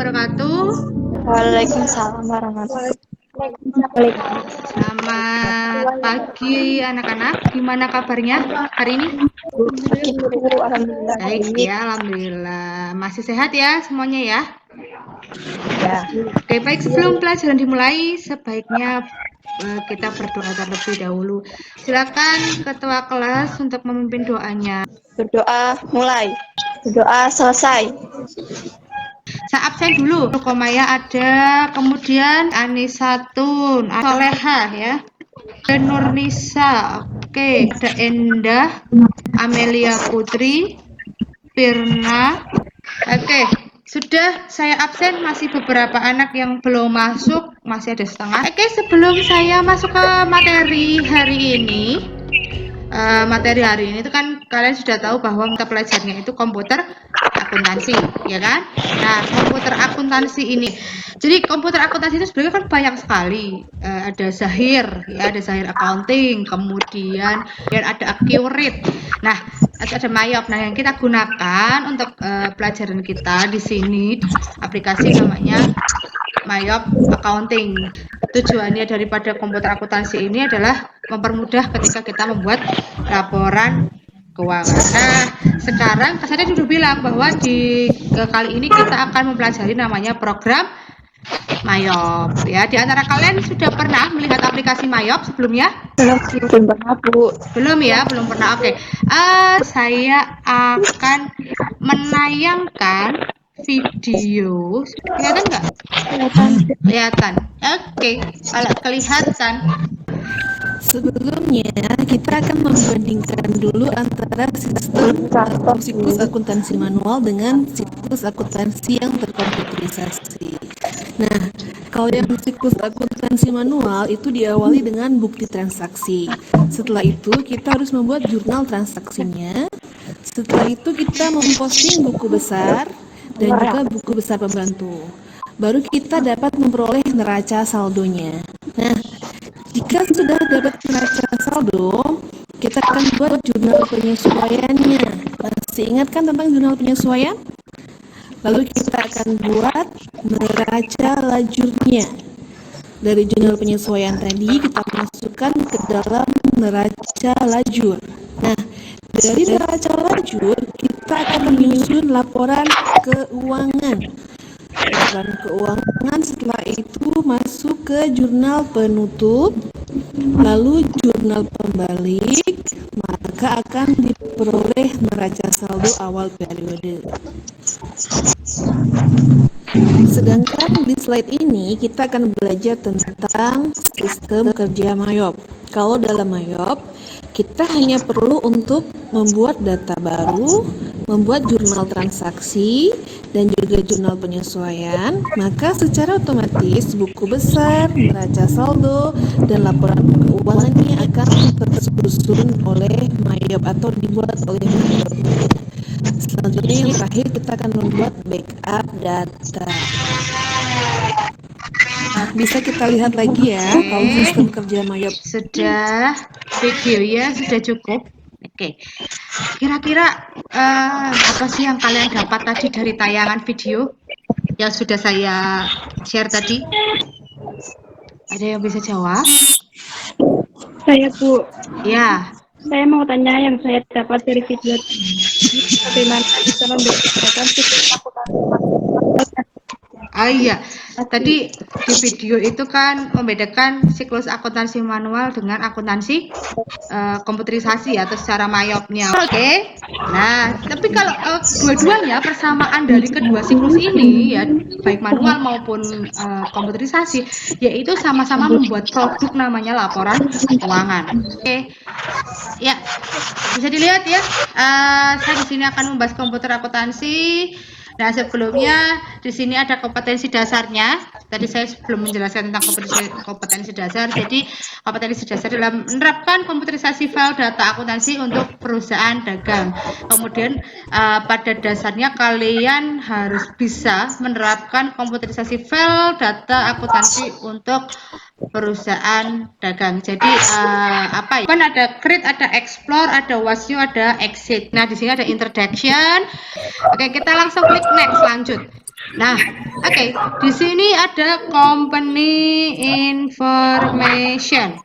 wabarakatuh. Waalaikumsalam warahmatullahi wabarakatuh. Selamat pagi anak-anak. Gimana kabarnya hari ini? Baik, Bu. Alhamdulillah Baik baik. ya, alhamdulillah. Masih sehat ya semuanya ya? Ya, Oke, baik, sebelum pelajaran dimulai, sebaiknya kita berdoa terlebih dahulu. Silakan ketua kelas untuk memimpin doanya. berdoa mulai. Berdoa selesai. Saya absen dulu. Komaya ada, kemudian Anisatun, Soleha ya. Nurnisa, oke, ada Endah, Amelia Putri, Pirna, oke. Sudah saya absen, masih beberapa anak yang belum masuk, masih ada setengah. Oke, sebelum saya masuk ke materi hari ini, itu kan kalian sudah tahu bahwa mata pelajarannya itu komputer akuntansi, ya kan? Nah, komputer akuntansi ini, jadi komputer akuntansi itu sebenarnya kan banyak sekali. Ada Zahir, ya, ada Zahir accounting, kemudian ada Accurate. Nah, ada Mayop. Nah, yang kita gunakan untuk pelajaran kita di sini aplikasi namanya Mayop Accounting. Tujuannya daripada komputer akuntansi ini adalah mempermudah ketika kita membuat laporan keuangan. Nah, sekarang saya sudah bilang bahwa di kali ini kita akan mempelajari namanya program Mayop. Ya, di antara kalian sudah pernah melihat aplikasi Mayop sebelumnya? Belum pernah, Bu. Belum ya, belum pernah. Oke. Saya akan menayangkan video. Kelihatan nggak? Kelihatan. Oke. Kalau kelihatan. Sebelumnya, kita akan membandingkan dulu antara sistem atau siklus akuntansi manual dengan siklus akuntansi yang terkomputerisasi. Nah, kalau yang siklus akuntansi manual itu diawali dengan bukti transaksi. Setelah itu, kita harus membuat jurnal transaksinya. Setelah itu, kita memposting buku besar dan juga buku besar pembantu. Baru kita dapat memperoleh neraca saldonya. Nah, jika sudah dapat neraca saldo, kita akan buat jurnal penyesuaiannya. Masih ingat kan tentang jurnal penyesuaian? Lalu kita akan buat neraca lajurnya. Dari jurnal penyesuaian tadi, kita masukkan ke dalam neraca lajur. Nah, dari neraca lajur, kita akan menyusun laporan keuangan. Laporan keuangan setelah itu masuk ke jurnal penutup, lalu jurnal pembalik, maka akan diperoleh neraca saldo awal periode. Sedangkan di slide ini kita akan belajar tentang sistem kerja Mayop. Kalau dalam Mayop, kita hanya perlu untuk membuat data baru, membuat jurnal transaksi, dan juga jurnal penyesuaian, maka secara otomatis buku besar, neraca saldo, dan laporan keuangannya akan tersusun oleh Mayop atau dibuat oleh Mayop. Selanjutnya yang terakhir kita akan membuat backup data. Bisa kita lihat lagi ya, kalau sistem kerja Mayop. Sudah videonya sudah cukup. Oke. Kira-kira apa sih yang kalian dapat tadi dari tayangan video yang sudah saya share tadi? Ada yang bisa jawab? Saya, Bu. Ya. Saya mau tanya yang saya dapat dari video bagaimana bisa membedakan siklus akuntansi. Iya, tadi di video itu kan membedakan siklus akuntansi manual dengan akuntansi komputerisasi atau secara mayopnya. Oke. Nah, tapi kalau dua-duanya persamaan dari kedua siklus ini ya, baik manual maupun komputerisasi, yaitu sama-sama membuat produk namanya laporan keuangan. Oke. Ya, bisa dilihat ya. Saya di sini akan membahas komputer akuntansi. Nah, sebelumnya di sini ada kompetensi dasarnya. Tadi saya belum menjelaskan tentang kompetensi dasar. Jadi, kompetensi dasar dalam menerapkan komputerisasi file data akuntansi untuk perusahaan dagang. Kemudian pada dasarnya kalian harus bisa menerapkan komputerisasi file data akuntansi untuk perusahaan dagang. Jadi apa ya? Kan ada create, ada explore, ada wasio, ada exit. Nah, di sini ada introduction. Oke, kita langsung klik next, lanjut. Nah, oke, di sini ada company information.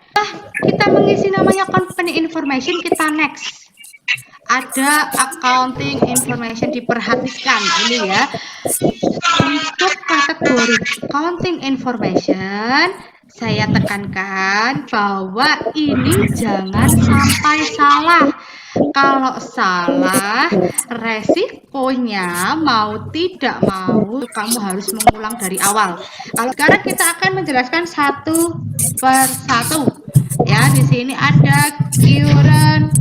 Kita mengisi namanya company information, kita next. Ada accounting information, diperhatikan ini ya. Untuk kategori accounting information, saya tekankan bahwa ini jangan sampai salah. Kalau salah, resikonya mau tidak mau kamu harus mengulang dari awal. Kalau sekarang kita akan menjelaskan satu per satu. Ya, di sini ada current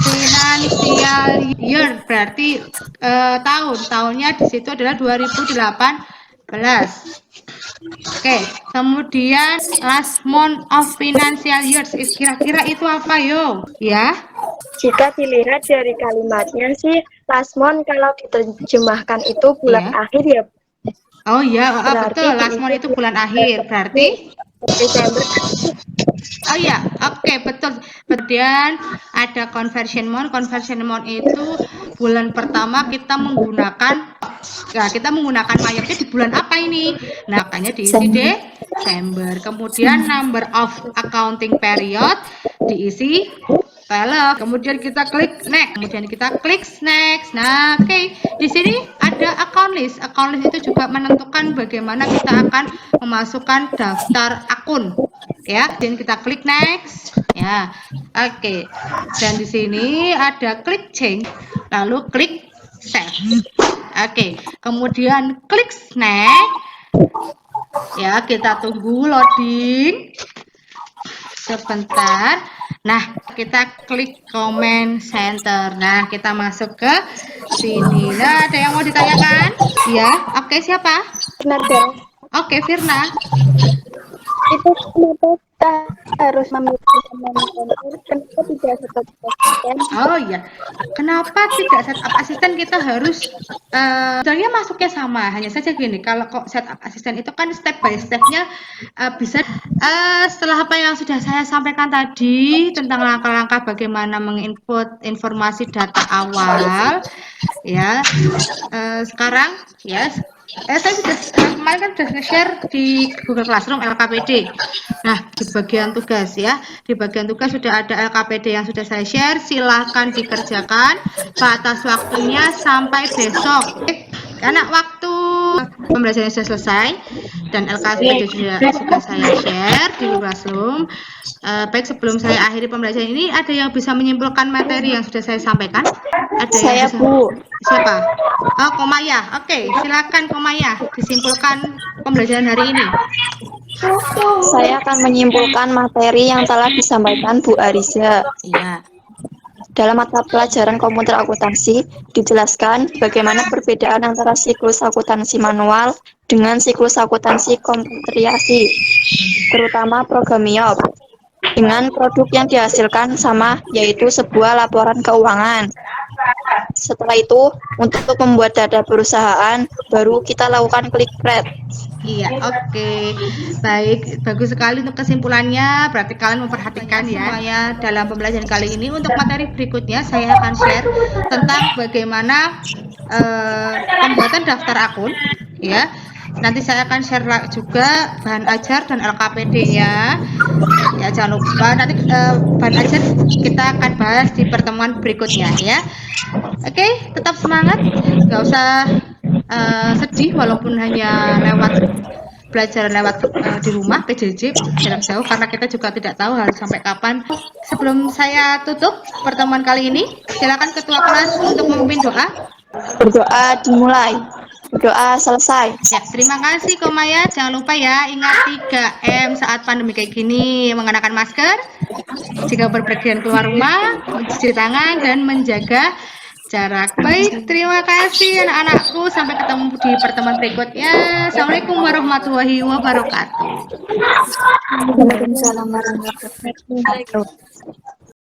financial year, berarti tahunnya di situ adalah 2018. Oke, kemudian last month of financial years, kira-kira itu apa yo? Ya. Jika dilihat dari kalimatnya sih, last month kalau diterjemahkan itu bulan Iya. akhir ya. Oh iya, Berarti betul. Last month itu bulan akhir. Berarti Desember. oh iya, oke, betul. Kemudian ada conversion month. Conversion month itu bulan pertama kita menggunakan, ya kita menggunakan mayapnya di bulan apa ini? Nah, makanya diisi Desember. Kemudian number of accounting period diisi 12. Kemudian kita klik next. Kemudian kita klik next. Nah, oke. Di sini ada account list. Account list itu juga menentukan bagaimana kita akan memasukkan daftar akun. Ya, dan kita klik next. Ya, oke. Dan di sini ada klik change, lalu klik save. Oke, kemudian klik next. Ya, kita tunggu loading sebentar. Nah, kita klik comment center. Nah, kita masuk ke sini. Nah, ada yang mau ditanyakan? Ya, oke, siapa? Nada. Oke, Firna. Itu kenapa kita harus memilih kenapa tidak seperti asisten? Oh iya, kenapa tidak setup asisten kita harus sebenarnya masuknya sama, hanya saja gini, kalau kok setup asisten itu kan step by stepnya bisa setelah apa yang sudah saya sampaikan tadi tentang langkah-langkah bagaimana menginput informasi data awal, ya sekarang ya. Saya sudah kemarin kan sudah nge-share di Google Classroom LKPD. Nah, di bagian tugas ya, di bagian tugas sudah ada LKPD yang sudah saya share. Silahkan dikerjakan. Batas waktunya sampai besok. Karena waktu pembelajaran sudah selesai dan LKPD juga saya share di Google Classroom. Baik, sebelum saya akhiri pembelajaran ini, ada yang bisa menyimpulkan materi yang sudah saya sampaikan? Ada Saya, yang bisa? Bu. Siapa? Oh, Komaya. Oke, silakan Komaya disimpulkan pembelajaran hari ini. Saya akan menyimpulkan materi yang telah disampaikan Bu Ariza. Iya. Dalam mata pelajaran komputer akuntansi, dijelaskan bagaimana perbedaan antara siklus akuntansi manual dengan siklus akuntansi komputerisasi, terutama program MIOP, dengan produk yang dihasilkan sama, yaitu sebuah laporan keuangan. Setelah itu, untuk membuat data perusahaan, baru kita lakukan klik create. Iya, oke. Baik, bagus sekali untuk kesimpulannya. Berarti kalian memperhatikan ya semuanya dalam pembelajaran kali ini. Untuk materi berikutnya saya akan share tentang bagaimana pembuatan daftar akun, ya. Nanti saya akan share juga bahan ajar dan LKPD-nya. Ya, jangan lupa nanti bahan ajar kita akan bahas di pertemuan berikutnya ya. Oke, tetap semangat. Nggak usah sedih walaupun hanya lewat belajar lewat di rumah PJJ jarak jauh, karena kita juga tidak tahu harus sampai kapan. Sebelum saya tutup pertemuan kali ini, silakan ketua kelas untuk memimpin doa. Berdoa dimulai. Berdoa selesai. Ya, terima kasih Komaya. Jangan lupa ya, ingat 3M saat pandemi kayak gini: mengenakan masker, jika berpergian keluar rumah, mencuci tangan, dan menjaga jarak. Baik, terima kasih anak-anakku. Sampai ketemu di pertemuan berikutnya. Assalamualaikum warahmatullahi wabarakatuh. Waalaikumsalam warahmatullahi wabarakatuh.